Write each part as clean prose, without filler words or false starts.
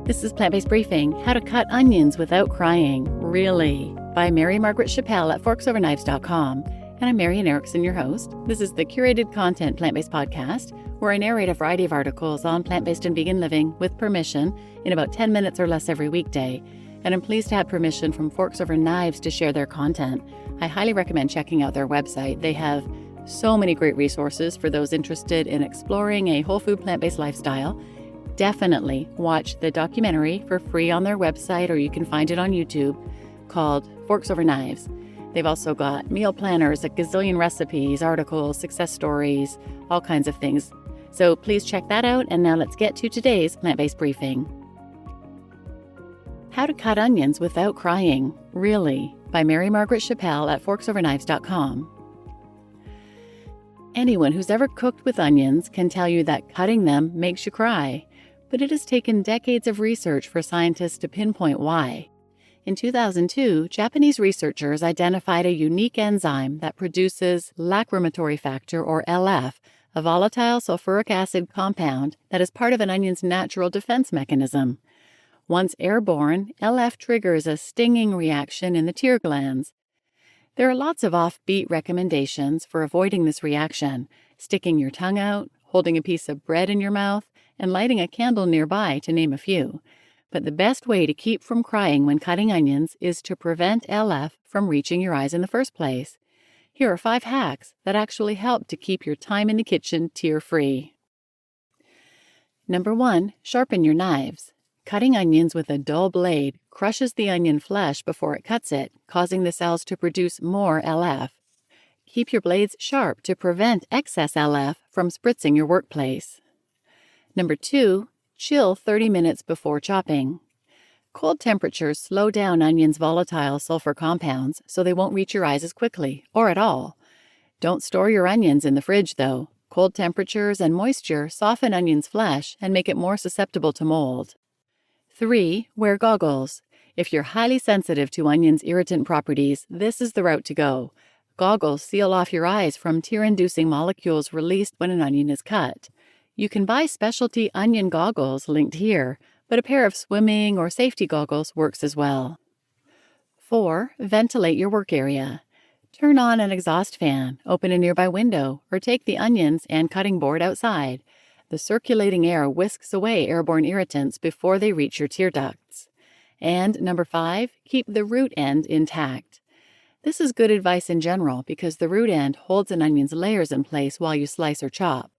This is Plant-Based Briefing, How to Cut Onions Without Crying, Really, by Margaret Chappell at forksoverknives.com. And I'm Marian Erickson, your host. This is the curated content plant-based podcast where I narrate a variety of articles on plant-based and vegan living with permission in about 10 minutes or less every weekday. And I'm pleased to have permission from Forks Over Knives to share their content. I highly recommend checking out their website. They have so many great resources for those interested in exploring a whole food plant-based lifestyle. Definitely watch the documentary for free on their website, or you can find it on YouTube, called Forks Over Knives. They've also got meal planners, a gazillion recipes, articles, success stories, all kinds of things. So please check that out. And now let's get to today's plant-based briefing. How to Cut Onions Without Crying, Really, by Margaret Chappell at forksoverknives.com. Anyone who's ever cooked with onions can tell you that cutting them makes you cry, but it has taken decades of research for scientists to pinpoint why. In 2002, Japanese researchers identified a unique enzyme that produces lacrimatory factor, or LF, a volatile sulfuric acid compound that is part of an onion's natural defense mechanism. Once airborne, LF triggers a stinging reaction in the tear glands. There are lots of offbeat recommendations for avoiding this reaction: sticking your tongue out, holding a piece of bread in your mouth, and lighting a candle nearby, to name a few. But the best way to keep from crying when cutting onions is to prevent LF from reaching your eyes in the first place. Here are 5 hacks that actually help to keep your time in the kitchen tear-free. Number 1, sharpen your knives. Cutting onions with a dull blade crushes the onion flesh before it cuts it, causing the cells to produce more LF. Keep your blades sharp to prevent excess LF from spritzing your workplace. Number 2, chill 30 minutes before chopping. Cold temperatures slow down onions' volatile sulfur compounds so they won't reach your eyes as quickly, or at all. Don't store your onions in the fridge, though. Cold temperatures and moisture soften onions' flesh and make it more susceptible to mold. 3, wear goggles. If you're highly sensitive to onions' irritant properties, this is the route to go. Goggles seal off your eyes from tear-inducing molecules released when an onion is cut. You can buy specialty onion goggles linked here, but a pair of swimming or safety goggles works as well. 4, ventilate your work area. Turn on an exhaust fan, open a nearby window, or take the onions and cutting board outside. The circulating air whisks away airborne irritants before they reach your tear ducts. And number 5, keep the root end intact. This is good advice in general because the root end holds an onion's layers in place while you slice or chop.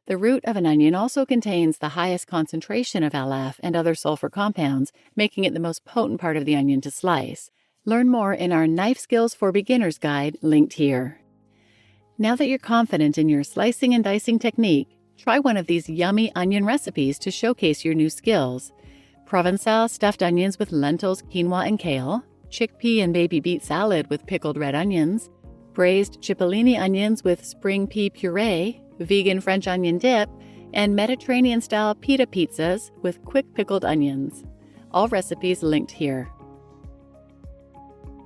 The root of an onion also contains the highest concentration of LF and other sulfur compounds, making it the most potent part of the onion to slice. Learn more in our Knife Skills for Beginners guide linked here. Now that you're confident in your slicing and dicing technique, try one of these yummy onion recipes to showcase your new skills. Provençal stuffed onions with lentils, quinoa, and kale, chickpea and baby beet salad with pickled red onions, braised cipollini onions with spring pea puree, vegan French onion dip, and Mediterranean-style pita pizzas with quick pickled onions. All recipes linked here.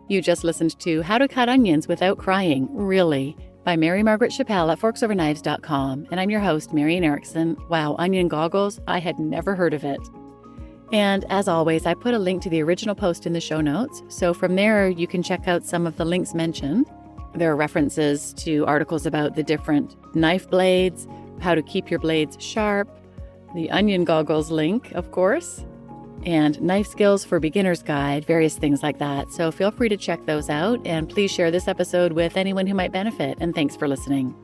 You just listened to How to Cut Onions Without Crying, Really, by Margaret Chappell at forksoverknives.com, and I'm your host, Marian Erickson. Wow, onion goggles? I had never heard of it. And as always, I put a link to the original post in the show notes, so from there you can check out some of the links mentioned. There are references to articles about the different knife blades, how to keep your blades sharp, the onion goggles link, of course, and Knife Skills for Beginners guide, various things like that. So feel free to check those out, and please share this episode with anyone who might benefit, and thanks for listening.